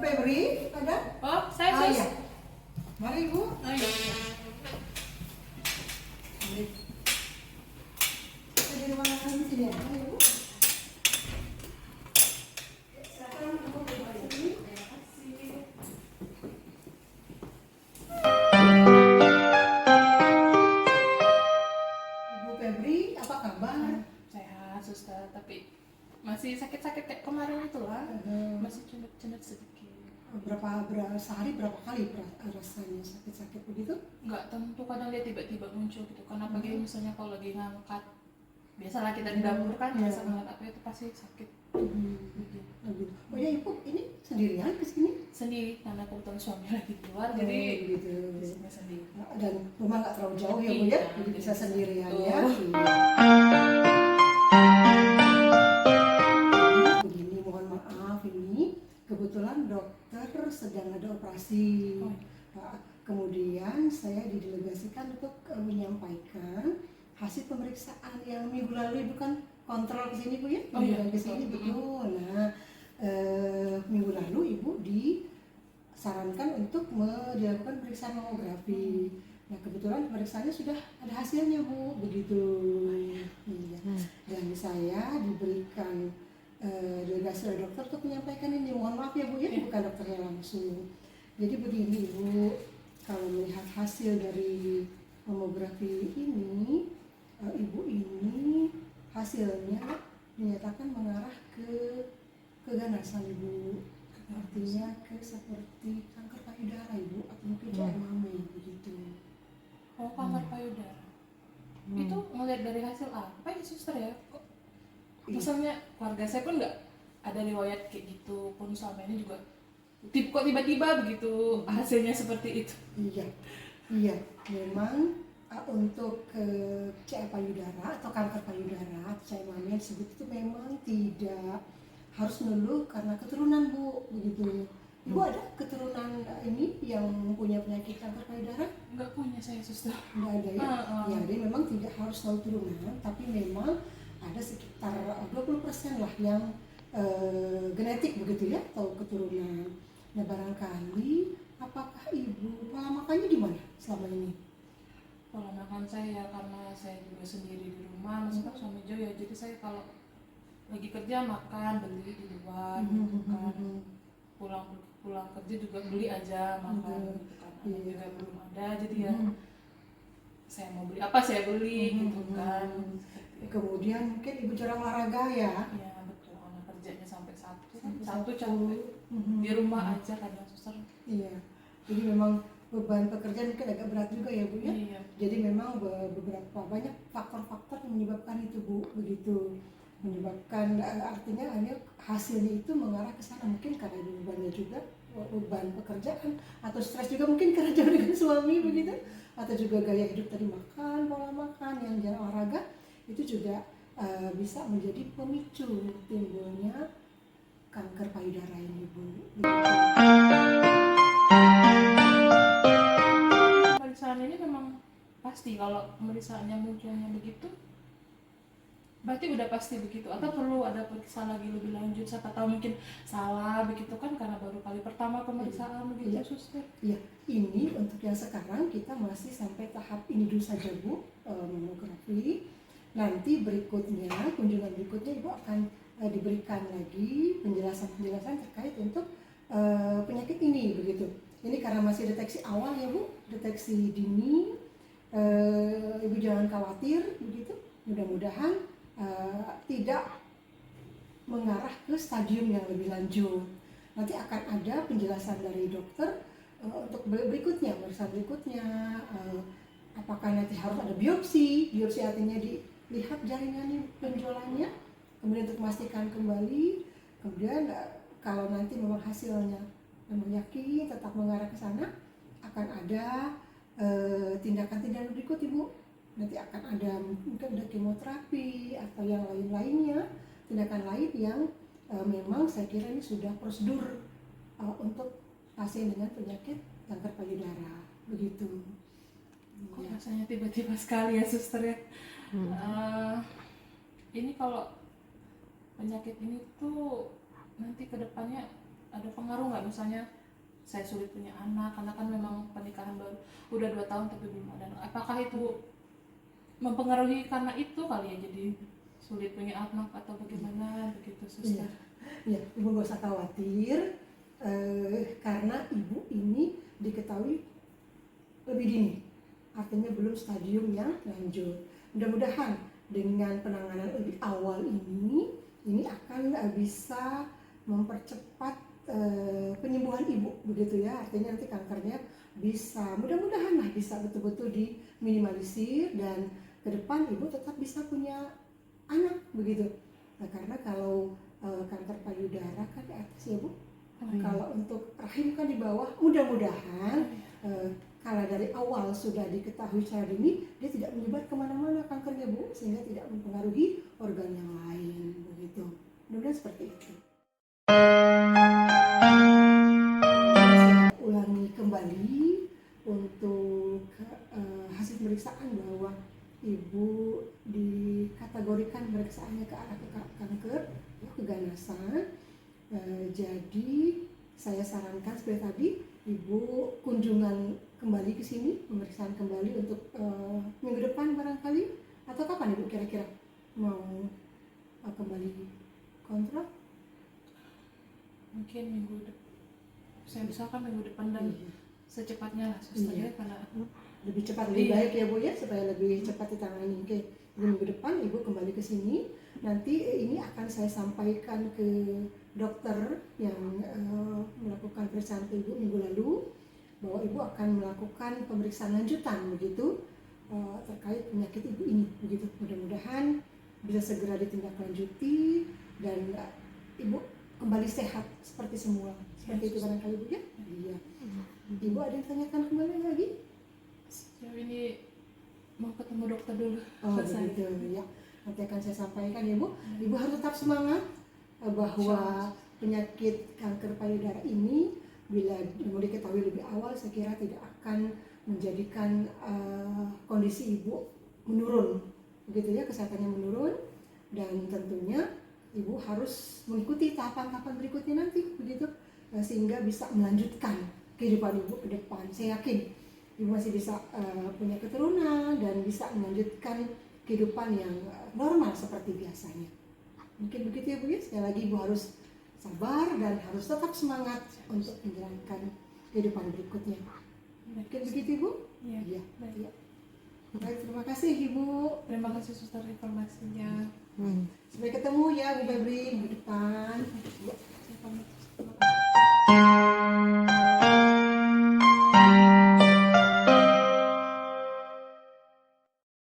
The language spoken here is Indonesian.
Febri, ada? Oh, saya sus. Iya. Mari Ibu. Oh, iya. Kita di ruangan kami sini ya, Mari Ibu. Silakan Ibu berdiri sini. Ibu Febri, apa kabar? Sehat, suster, tapi masih sakit-sakit kayak kemarin itulah. Masih cendet-cendet sedikit. Sehari berapa kali rasanya sakit-sakit begitu? Nggak tentu, kadang dia tiba-tiba muncul gitu. Karena pagi misalnya kalau lagi ngangkat, biasalah kita di dapur kan, biasa ngangkat apa itu pasti sakit. Gitu. Oh ya Ibu, ini sendirian ke sini? Sendiri, karena kebetulan suami lagi keluar, jadi gitu. biasanya sendiri. Dan rumah nggak terlalu jauh ya Bu ya, Iya, jadi bisa sendirian betul. ya. Begini, mohon maaf ini kebetulan dokter sedang ada operasi. Kemudian saya didelegasikan untuk menyampaikan hasil pemeriksaan yang minggu lalu Ibu kan kontrol ke sini Bu ya, ke sini betul. Nah, minggu lalu Ibu disarankan untuk dilakukan pemeriksaan mamografi. Nah kebetulan pemeriksaannya sudah ada hasilnya Bu, begitu. Iya. Dan saya diberikan delegasi oleh dokter untuk menyampaikan ini. Mohon maaf ya Bu ya, bukan dokternya langsung. Jadi begini Bu, kalau melihat hasil dari mamografi ini, Ibu ini hasilnya dinyatakan mengarah ke keganasan Ibu. Artinya ke seperti kanker payudara Ibu, atau mungkin mame begitu. Oh, kanker payudara. Itu ngelihat dari hasil apa ya suster ya? Kok misalnya keluarga saya pun nggak ada riwayat kayak gitu, pun selama ini juga kok tiba-tiba begitu hasilnya seperti itu. Iya, memang untuk CA payudara atau kanker payudara, CA mame yang disebut itu memang tidak harus melulu karena keturunan Bu, begitu. Ibu ada keturunan ini yang punya penyakit kanker payudara? Nggak punya saya suster. Nggak ada ya? Ya, jadi memang tidak harus selalu turunan, tapi memang ada sekitar 20% lah yang genetik begitu ya, atau keturunan. Nah barangkali, apakah Ibu pola makannya di mana selama ini? Pola makan saya karena saya juga sendiri di rumah, maksudnya suami jauh ya, jadi saya kalau lagi kerja makan beli di luar, pulang kerja juga beli aja makan, gitu kan. Anak juga belum ada, jadi ya saya mau beli apa saya beli gitu kan. Kemudian mungkin Ibu jarang olahraga ya? Iya betul, karena kerjanya sampai satu capek di rumah aja kadang suster. Iya, jadi memang beban pekerjaan mungkin agak berat juga ya Bu ya? Iya. Jadi memang beberapa banyak faktor-faktor yang menyebabkan itu Bu, begitu. Menyebabkan artinya hasilnya itu mengarah ke sana, mungkin karena bebannya juga, beban pekerjaan, atau stres juga mungkin karena jauh dengan suami begitu, atau juga gaya hidup tadi, makan, pola makan yang jarang olahraga, itu juga bisa menjadi pemicu timbulnya kanker payudara ini Bu. Pemeriksaan ini memang pasti, kalau pemeriksaannya munculnya begitu berarti udah pasti begitu, atau perlu ada pemeriksaan lagi lebih lanjut, siapa tahu mungkin salah begitu kan, karena baru kali pertama pemeriksaan begitu suster. Iya, ini untuk yang sekarang kita masih sampai tahap ini dulu saja Bu, mamografi. Nanti berikutnya, kunjungan berikutnya Ibu akan diberikan lagi penjelasan terkait untuk penyakit ini begitu. Ini karena masih deteksi awal ya Bu, deteksi dini, Ibu jangan khawatir begitu. Mudah-mudahan tidak mengarah ke stadium yang lebih lanjut. Nanti akan ada penjelasan dari dokter untuk berikutnya, pemeriksaan berikutnya, apakah nanti harus ada biopsi artinya dilihat jaringan penjualannya, kemudian untuk memastikan kembali, kemudian kalau nanti memang hasilnya memang yakin tetap mengarah ke sana, akan ada tindakan-tindakan berikut Ibu. Nanti akan ada mungkin ada kemoterapi atau yang lain-lainnya, tindakan lain yang memang saya kira ini sudah prosedur untuk pasien dengan penyakit kanker payudara begitu. Kok rasanya tiba-tiba sekali ya suster ya. Ini kalau penyakit ini tuh nanti kedepannya ada pengaruh nggak misalnya saya sulit punya anak karena kan memang pernikahan baru udah 2 tahun tapi belum ada anak. Apakah itu mempengaruhi karena itu kali ya jadi sulit punya anak atau bagaimana begitu suster? Ya, ibu gak usah khawatir karena ibu ini diketahui lebih dini, artinya belum stadium yang lanjut. Mudah-mudahan dengan penanganan lebih awal ini akan bisa mempercepat penyembuhan ibu, begitu ya. Artinya nanti kankernya bisa, mudah-mudahan lah bisa betul-betul diminimalisir dan ke depan ibu tetap bisa punya anak, begitu. Nah, karena kalau kanker payudara kan di atas ya Bu. Kalau untuk rahim kan di bawah, mudah-mudahan kalau dari awal sudah diketahui secara dini, dia tidak menyebar kemana-mana kankernya Bu, sehingga tidak mempengaruhi organ yang lain, begitu. Mudah-mudahan seperti itu. Saya ulangi kembali untuk hasil pemeriksaan bahwa ibu dikategorikan pemeriksaannya ke arah kanker, keganasan. Jadi saya sarankan seperti tadi, ibu kunjungan kembali ke sini, pemeriksaan kembali untuk minggu depan barangkali, atau kapan ibu kira-kira mau kembali kontrol? Mungkin minggu depan, saya misalkan minggu depan dan secepatnya lah suster ya, karena lebih cepat lebih baik ya Bu ya, supaya lebih cepat ditangani. Oke, minggu depan ibu kembali ke sini. Nanti ini akan saya sampaikan ke dokter yang melakukan pemeriksaan ke ibu minggu lalu, bahwa ibu akan melakukan pemeriksaan lanjutan begitu terkait penyakit ibu ini, begitu. Mudah-mudahan bisa segera ditindaklanjuti dan ibu kembali sehat seperti semula. Seperti itu barangkali Bu ya. Iya. Ibu ada yang tanyakan kembali lagi? sejauh ini mau ketemu dokter dulu. Oh begitu ya. Nanti akan saya sampaikan ya Bu. Ibu harus tetap semangat bahwa penyakit kanker payudara ini bila mau diketahui lebih awal, saya kira tidak akan menjadikan kondisi ibu menurun, begitu ya, kesehatannya menurun, dan tentunya ibu harus mengikuti tahapan-tahapan berikutnya nanti, begitu, sehingga bisa melanjutkan kehidupan ibu ke depan. Saya yakin ibu masih bisa punya keturunan dan bisa melanjutkan kehidupan yang normal seperti biasanya. Mungkin begitu ya Bu ya. Sekali lagi ibu harus sabar dan harus tetap semangat untuk menjalankan kehidupan berikutnya. Mungkin begitu Ibu? Iya. Baik. Baik, terima kasih Ibu. Terima kasih suster informasinya. Sampai ketemu ya Bu Febri minggu depan. Saya pamit.